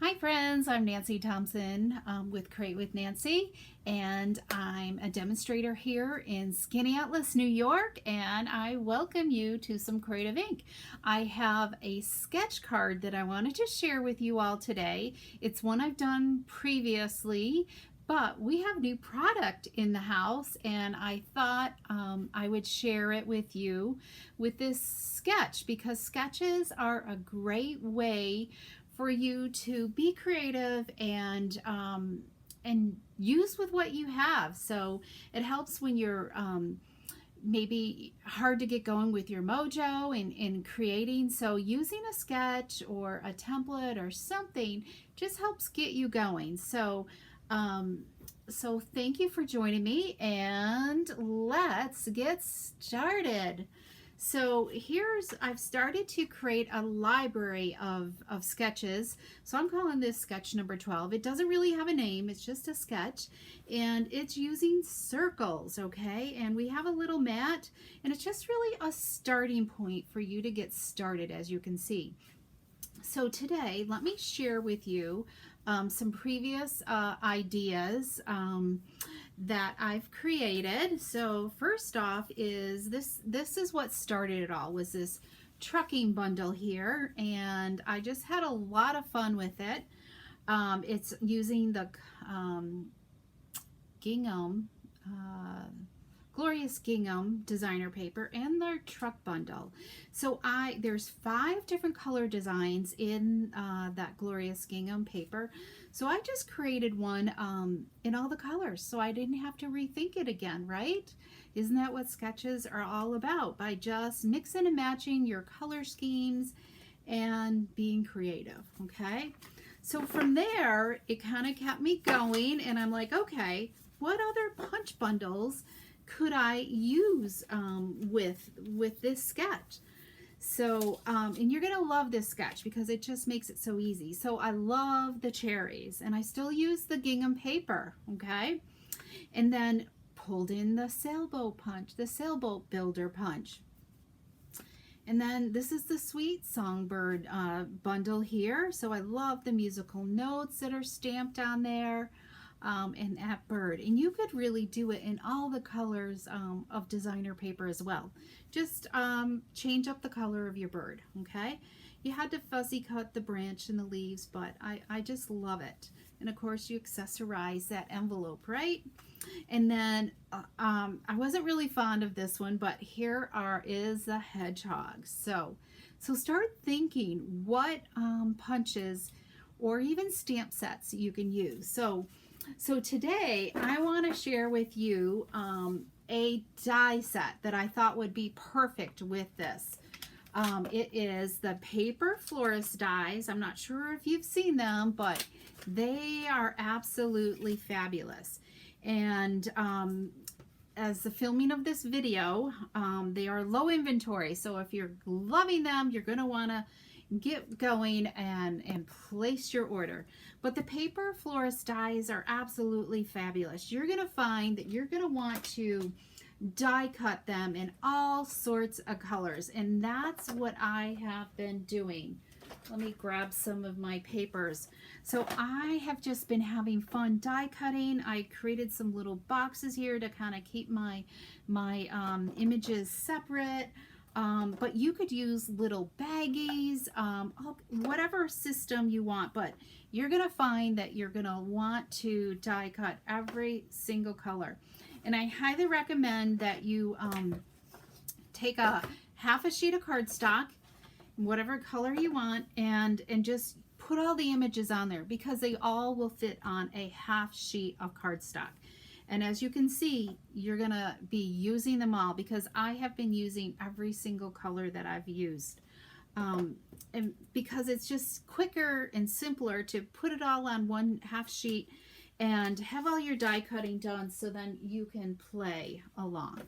Hi friends, I'm Nancy Thompson with Create with Nancy, and I'm a demonstrator here in Skinny Atlas, New York, and I welcome you to some Creative Ink. I have a sketch card that I wanted to share with you all today. It's one I've done previously, but we have new product in the house, and I thought I would share it with you with this sketch because sketches are a great way for you to be creative and use with what you have. So it helps when you're maybe hard to get going with your mojo in creating. So using a sketch or a template or something just helps get you going. So thank you for joining me, and let's get started. So I've started to create a library of sketches. So I'm calling this sketch number 12. It doesn't really have a name, it's just a sketch. And it's using circles, okay? And we have a little mat, and it's just really a starting point for you to get started, as you can see. So today, let me share with you some previous ideas that I've created. So first off is this is what started it all, was this trucking bundle here, and I just had a lot of fun with it. It's using the gingham Glorious Gingham designer paper and their truck bundle. So there's 5 different color designs in that Glorious Gingham paper. So I just created one in all the colors, so I didn't have to rethink it again, right? Isn't that what sketches are all about? By just mixing and matching your color schemes and being creative, okay? So from there, it kind of kept me going, and I'm like, okay, what other punch bundles could I use with this sketch? So, and you're going to love this sketch because it just makes it so easy. So I love the cherries, and I still use the gingham paper, okay? And then pulled in the sailboat punch, the sailboat builder punch. And then this is the Sweet Songbird bundle here. So I love the musical notes that are stamped on there. And that bird, and you could really do it in all the colors of designer paper as well. Just change up the color of your bird, okay? You had to fuzzy cut the branch and the leaves, but I just love it. And of course you accessorize that envelope, right? And then I wasn't really fond of this one, but here is the hedgehog. So start thinking what punches or even stamp sets you can use. So today I want to share with you a die set that I thought would be perfect with this. It is the Paper Florist dies. I'm not sure if you've seen them, but they are absolutely fabulous. And as the filming of this video, they are low inventory. So if you're loving them, you're going to want to get going and place your order. But the Paper Florist dies are absolutely fabulous. You're going to find that you're going to want to die cut them in all sorts of colors, and that's what I have been doing. Let me grab some of my papers. So I have just been having fun die cutting. I created some little boxes here to kind of keep my images separate. But you could use little baggies, whatever system you want, but you're going to find that you're going to want to die cut every single color. And I highly recommend that you take half a sheet of cardstock, whatever color you want, and just put all the images on there because they all will fit on a half sheet of cardstock. And as you can see, you're going to be using them all because I have been using every single color that I've used. And because it's just quicker and simpler to put it all on one half sheet and have all your die cutting done so then you can play along.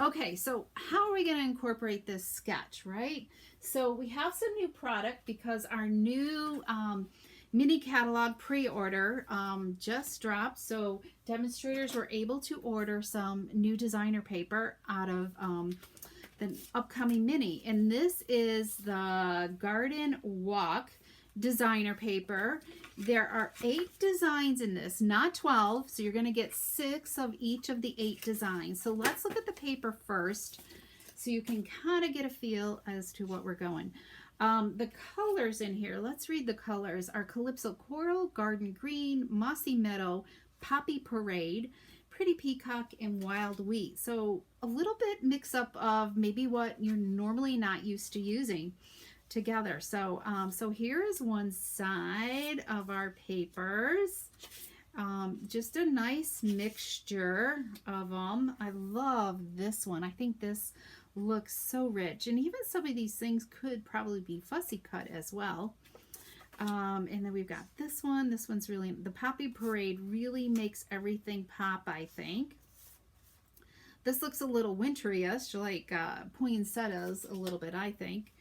Okay, so how are we going to incorporate this sketch, right? So we have some new product because our new mini catalog pre-order just dropped. So demonstrators were able to order some new designer paper out of the upcoming mini. And this is the Garden Walk designer paper. There are 8 designs in this, not 12, so you're going to get 6 of each of the 8 designs. So let's look at the paper first so you can kind of get a feel as to what we're going. The colors in here, let's read the colors, are Calypso Coral, Garden Green, Mossy Meadow, Poppy Parade, Pretty Peacock, and Wild Wheat. So a little bit mix up of maybe what you're normally not used to using together. So so here is one side of our papers. Just a nice mixture of them. I love this one. I think this looks so rich, and even some of these things could probably be fussy cut as well. And then we've got this one. This one's really, the Poppy Parade really makes everything pop, I think. This looks a little wintry-ish, like poinsettias a little bit, I think.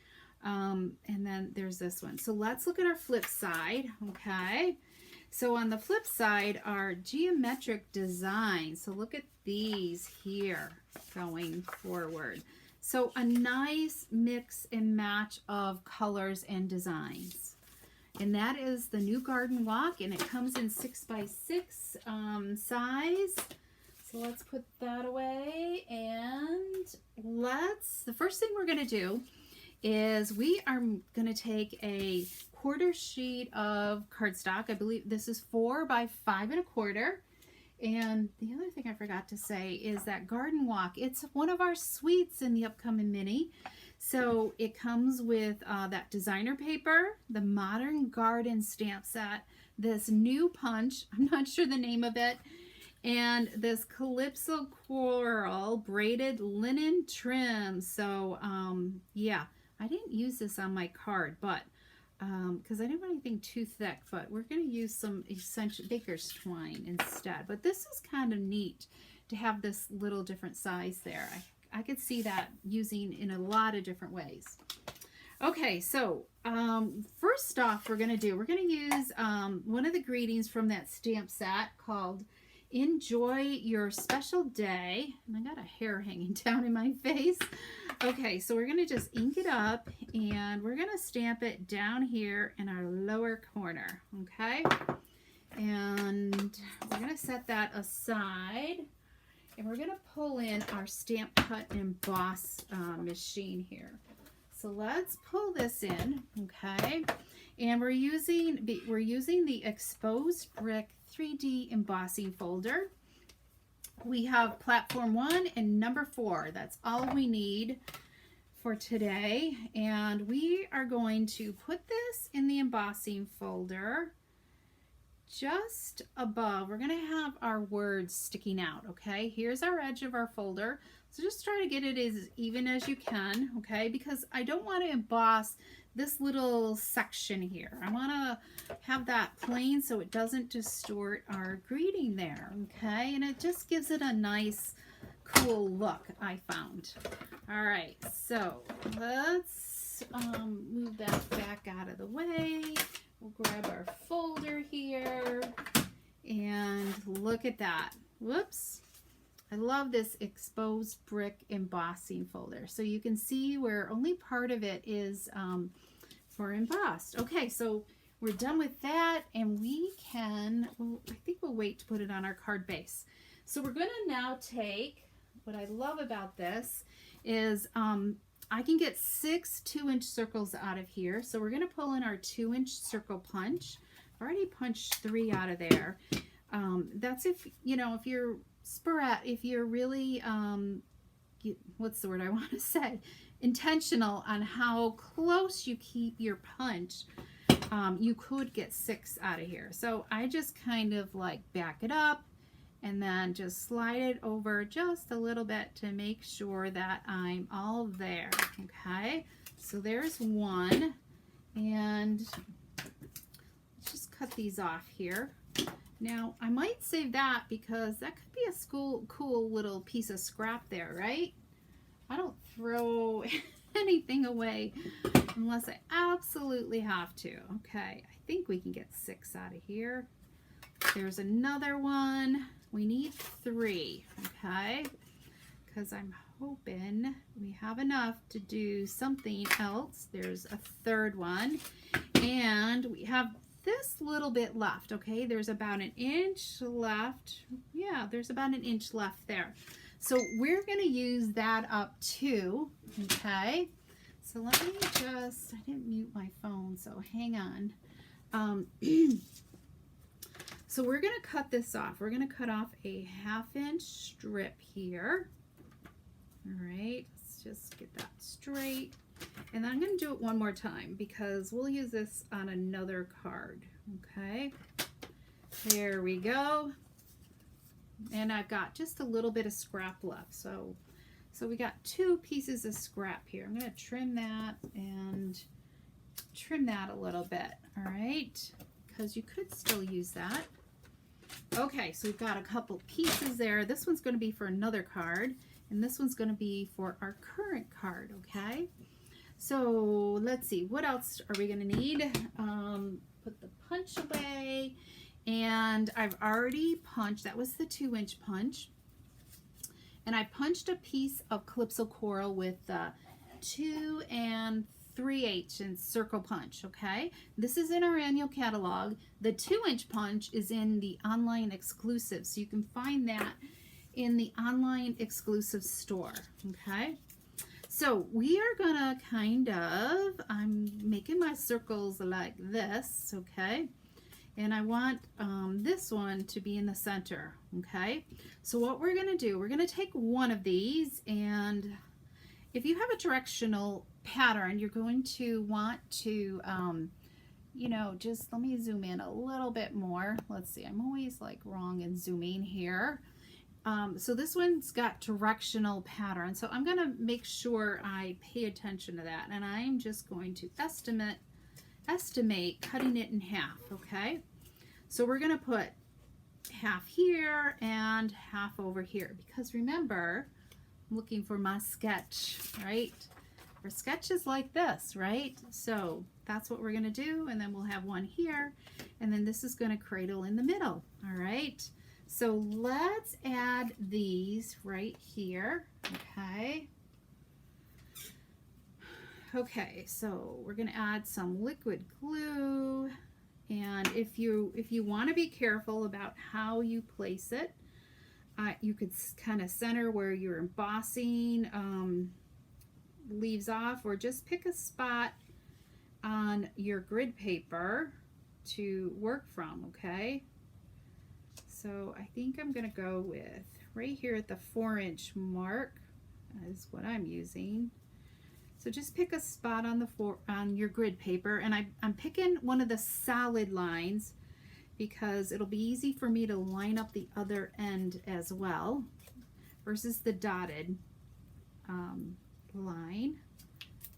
And then there's this one. So let's look at our flip side, okay? So on the flip side are geometric designs. So look at these here going forward. So a nice mix and match of colors and designs. And that is the new Garden Walk, and it comes in 6x6 size. So let's put that away, and the first thing we're going to do is we are going to take a quarter sheet of cardstock. I believe this is 4 by 5 1/4. And the other thing I forgot to say is that Garden Walk, it's one of our suites in the upcoming mini. So it comes with that designer paper, the Modern Garden stamp set, this new punch, I'm not sure the name of it, and this Calypso Coral braided linen trim. So yeah, I didn't use this on my card, but because I didn't want anything too thick, but we're going to use some essential baker's twine instead. But this is kind of neat to have this little different size there. I could see that using in a lot of different ways. Okay, so first off, we're going to use one of the greetings from that stamp set called Enjoy Your Special Day. And I got a hair hanging down in my face. Okay, so we're going to just ink it up, and we're going to stamp it down here in our lower corner, okay? And we're going to set that aside, and we're going to pull in our Stamp Cut and Emboss machine here. So let's pull this in, okay? And we're using the Exposed Brick 3D embossing folder. We have platform 1 and number 4. That's all we need for today. And we are going to put this in the embossing folder just above. We're going to have our words sticking out, okay? Here's our edge of our folder. So just try to get it as even as you can, okay? Because I don't want to emboss this little section here. I want to have that plain so it doesn't distort our greeting there, okay? And it just gives it a nice, cool look, I found. All right, so let's move that back out of the way. We'll grab our folder here, and look at that. Whoops. I love this Exposed Brick embossing folder. So you can see where only part of it is for embossed. Okay, so we're done with that, and we can, well, I think we'll wait to put it on our card base. So we're going to now take, what I love about this is I can get 6 2-inch circles out of here. So we're going to pull in our 2-inch circle punch. I've already punched 3 out of there. That's if, you know, if you're if you're really, what's the word I want to say? Intentional on how close you keep your punch, you could get 6 out of here. So I just kind of like back it up and then just slide it over just a little bit to make sure that I'm all there. Okay, so there's one, and let's just cut these off here. Now, I might save that because that could be a cool little piece of scrap there, right? I don't throw anything away unless I absolutely have to. Okay, I think we can get 6 out of here. There's another one. We need 3, okay? Because I'm hoping we have enough to do something else. There's a third one, and we have this little bit left. Okay, there's about an inch left. Yeah, there's about an inch left there. So we're going to use that up too. Okay, so let me just, I didn't mute my phone, so hang on. So we're going to cut this off. We're going to cut off a 1/2 inch strip here. All right, let's just get that straight. And I'm going to do it one more time because we'll use this on another card. Okay, there we go. And I've got just a little bit of scrap left. So we got 2 pieces of scrap here. I'm going to trim that and trim that a little bit. All right, because you could still use that. Okay, so we've got a couple pieces there. This one's going to be for another card, and this one's going to be for our current card, okay? So let's see, what else are we going to need? Put the punch away, and I've already punched, that was the 2-inch punch, and I punched a piece of Calypso Coral with 2 3/8 and circle punch. Okay, this is in our annual catalog. The 2-inch punch is in the online exclusive, so you can find that in the online exclusive store. Okay, so we are gonna kind of, I'm making my circles like this. Okay, and I want this one to be in the center. Okay, so what we're gonna do, we're gonna take one of these, and if you have a directional pattern, you're going to want to, you know, just let me zoom in a little bit more. Let's see, I'm always like wrong in zooming here. So this one's got directional pattern. So I'm going to make sure I pay attention to that. And I'm just going to estimate cutting it in half. Okay. So we're going to put half here and half over here, because remember, I'm looking for my sketch, right? Our sketch is like this, right? So that's what we're going to do, and then we'll have one here, and then this is going to cradle in the middle. All right, so let's add these right here. Okay, so we're going to add some liquid glue, and if you want to be careful about how you place it, you could kind of center where your embossing leaves off, or just pick a spot on your grid paper to work from. Okay, so I think I'm gonna go with right here at the 4-inch mark is what I'm using. So just pick a spot on your grid paper, and I'm picking one of the solid lines because it'll be easy for me to line up the other end as well versus the dotted line.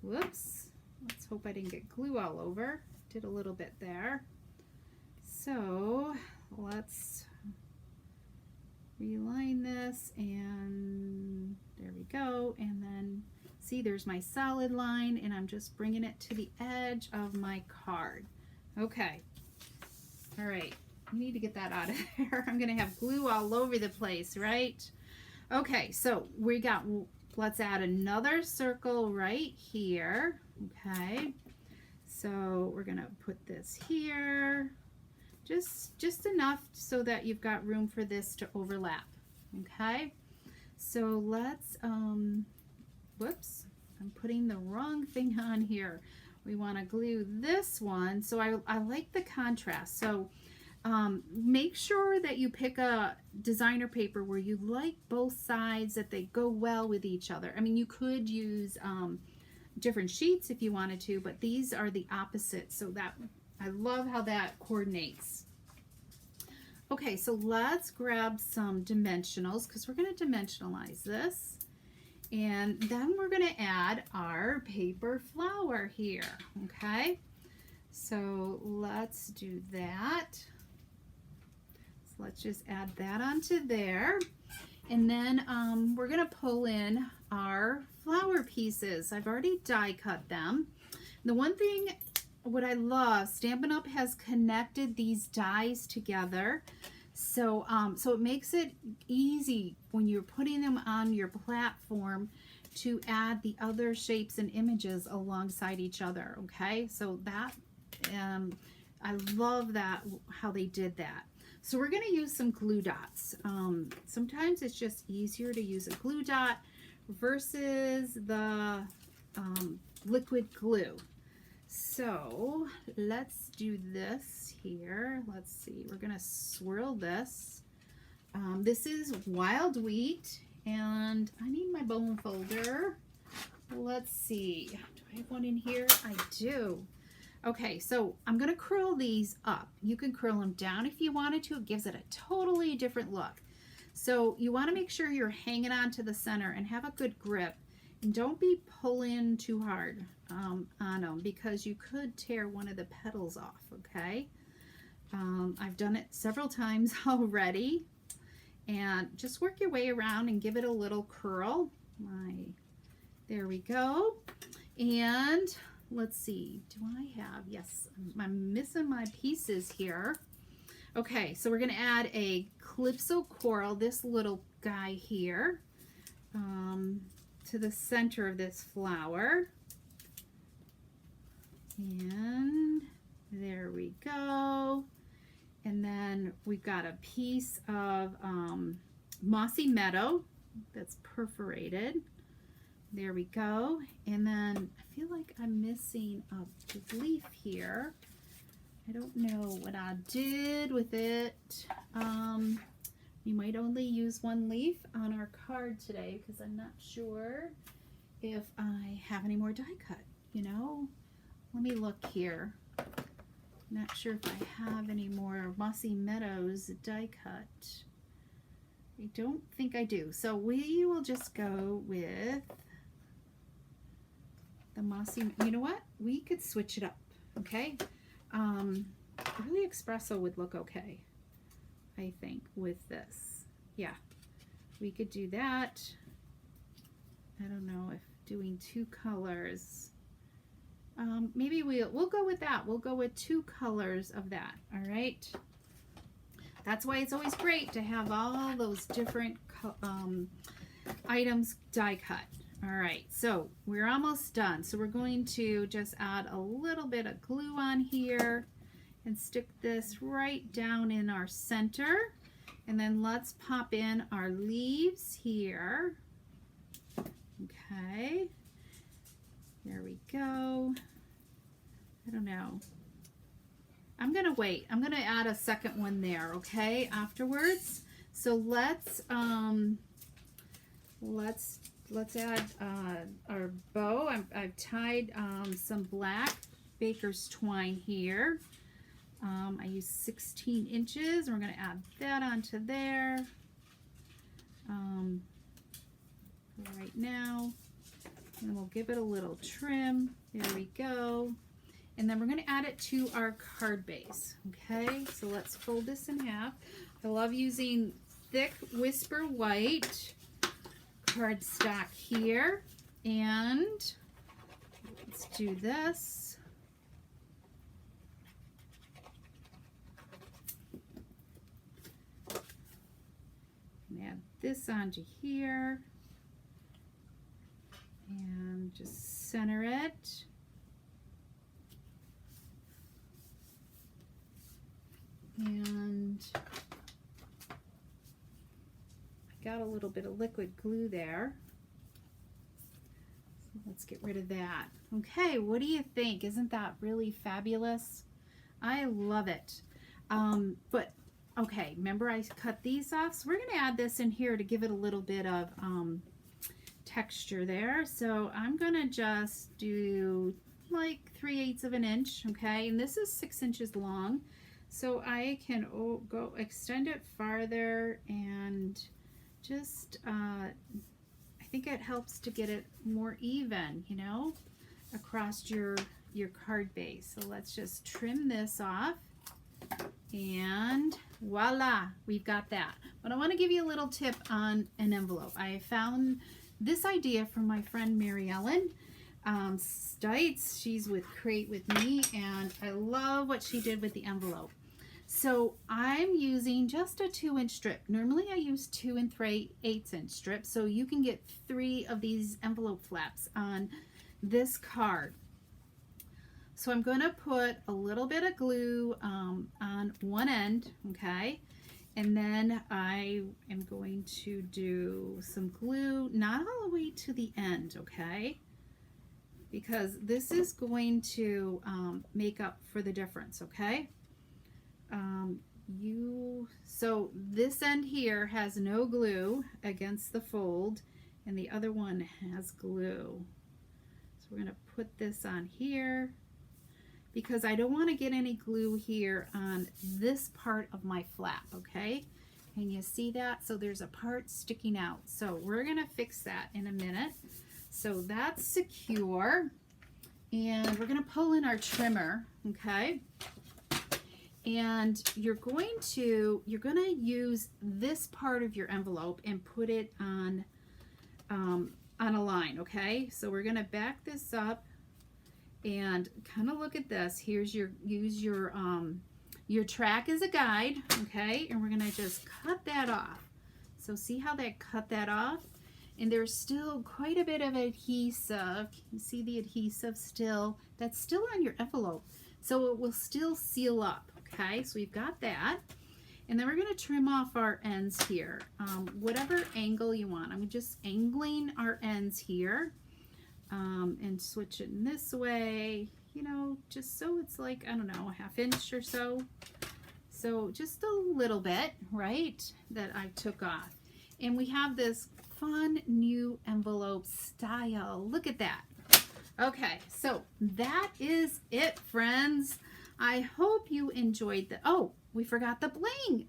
Whoops, let's hope I didn't get glue all over. Did a little bit there. So let's reline this, and there we go. And then see, there's my solid line, and I'm just bringing it to the edge of my card. Okay, all right, you need to get that out of there. I'm gonna have glue all over the place, right? Okay, so we got, let's add another circle right here. Okay, so we're gonna put this here, just enough so that you've got room for this to overlap. Okay, so let's whoops, I'm putting the wrong thing on here. We want to glue this one, so I like the contrast. So make sure that you pick a designer paper where you like both sides, that they go well with each other. I mean, you could use different sheets if you wanted to, but these are the opposite, so that I love how that coordinates. Okay, so let's grab some dimensionals, because we're going to dimensionalize this, and then we're going to add our paper flower here. Okay, so let's do that. Let's just add that onto there, and then we're going to pull in our flower pieces. I've already die cut them. The one thing, what I love, Stampin' Up! Has connected these dies together So, so it makes it easy when you're putting them on your platform to add the other shapes and images alongside each other. Okay, so that I love that how they did that. So we're going to use some glue dots. Sometimes it's just easier to use a glue dot versus the liquid glue. So let's do this here. Let's see, we're gonna swirl this. This is wild wheat, and I need my bone folder. Let's see, do I have one in here? I do. Okay, so I'm gonna curl these up. You can curl them down if you wanted to. It gives it a totally different look. So you wanna make sure you're hanging on to the center and have a good grip. And don't be pulling too hard on them because you could tear one of the petals off, okay? I've done it several times already. And just work your way around and give it a little curl. There we go. And let's see, do I have, yes, I'm missing my pieces here. Okay, so we're gonna add a Calypso Coral, this little guy here, to the center of this flower. And there we go. And then we've got a piece of Mossy Meadow that's perforated. There we go. And then I feel like I'm missing a leaf here. I don't know what I did with it. We might only use one leaf on our card today because I'm not sure if I have any more die cut, you know. Let me look here. Not sure if I have any more Mossy Meadows die cut. I don't think I do. So we will just go with the Mossy, you know what? We could switch it up, okay? Really Espresso would look okay, I think, with this. Yeah, we could do that. I don't know if doing two colors. Maybe we'll go with that. We'll go with two colors of that, all right? That's why it's always great to have all those different items die cut. All right, so we're almost done. So we're going to just add a little bit of glue on here and stick this right down in our center. And then let's pop in our leaves here. Okay, there we go. I don't know. I'm gonna wait. I'm gonna add a second one there, okay, afterwards. So let's add our bow. I've tied some black baker's twine here. I use 16 inches. We're going to add that onto there right now. And we'll give it a little trim. There we go. And then we're going to add it to our card base. Okay, so let's fold this in half. I love using thick Whisper White cardstock here. And let's do this. Add this onto here and just center it. And I got a little bit of liquid glue there. So let's get rid of that. Okay, what do you think? Isn't that really fabulous? I love it. But okay, remember I cut these off? So we're going to add this in here to give it a little bit of texture there. So I'm going to just do like 3/8 of an inch, okay? And this is 6 inches long. So I can go extend it farther and just, I think it helps to get it more even, you know, across your card base. So let's just trim this off. And voila, we've got that. But I want to give you a little tip on an envelope. I found this idea from my friend Mary Ellen Stites. She's with Create With Me, and I love what she did with the envelope. So I'm using just a 2-inch strip. Normally I use 2 3/8" strips, so you can get 3 of these envelope flaps on this card. So I'm going to put a little bit of glue on one end, okay? And then I am going to do some glue, not all the way to the end, okay? Because this is going to make up for the difference, okay? So this end here has no glue against the fold, and the other one has glue. So we're going to put this on here because I don't want to get any glue here on this part of my flap, okay? Can you see that? So there's a part sticking out. So we're going to fix that in a minute. So that's secure. And we're going to pull in our trimmer, okay? And you're going to use this part of your envelope and put it on a line, okay? So we're going to back this up and kind of look at this. Use your track as a guide, okay? And we're going to just cut that off. So see how that cut that off? And there's still quite a bit of adhesive. You see the adhesive still? That's still on your envelope. So it will still seal up, okay? So we've got that. And then we're going to trim off our ends here. Whatever angle you want. I'm just angling our ends here and switch it in this way, you know, just so it's like, I don't know, a 1/2 inch or so. So just a little bit, right, that I took off. And we have this fun new envelope style. Look at that. Okay, so that is it, friends. I hope you enjoyed the, oh, we forgot the bling.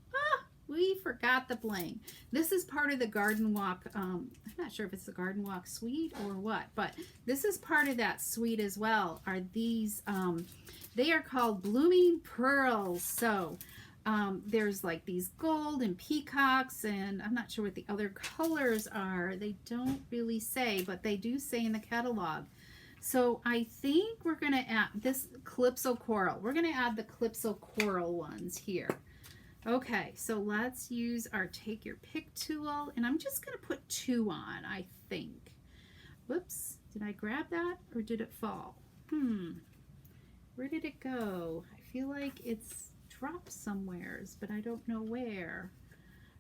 We forgot the bling. This is part of the Garden Walk, I'm not sure if it's the Garden Walk suite or what, but this is part of that suite as well, are these, they are called Blooming Pearls. So there's like these gold and peacocks, and I'm not sure what the other colors are. They don't really say, but they do say in the catalog. So I think we're going to add this Calypso Coral. We're going to add the Calypso Coral ones here. Okay, so let's use our Take Your Pick tool, and I'm just going to put 2 on, I think. Whoops, did I grab that or did it fall? Where did it go? I feel like it's dropped somewheres, but I don't know where.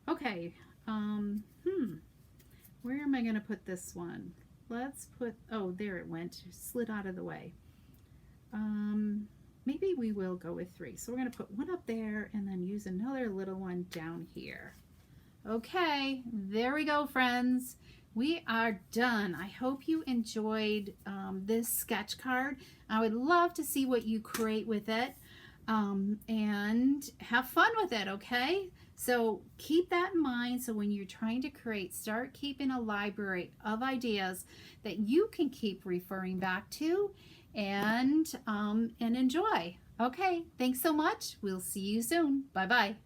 Okay, where am I going to put this one? Let's put, oh, there it went, slid out of the way. Maybe we will go with 3. So we're going to put 1 up there and then use another little one down here. Okay, there we go, friends. We are done. I hope you enjoyed this sketch card. I would love to see what you create with it and have fun with it, okay? So keep that in mind. So when you're trying to create, start keeping a library of ideas that you can keep referring back to and enjoy. Okay, thanks so much. We'll see you soon. Bye-bye.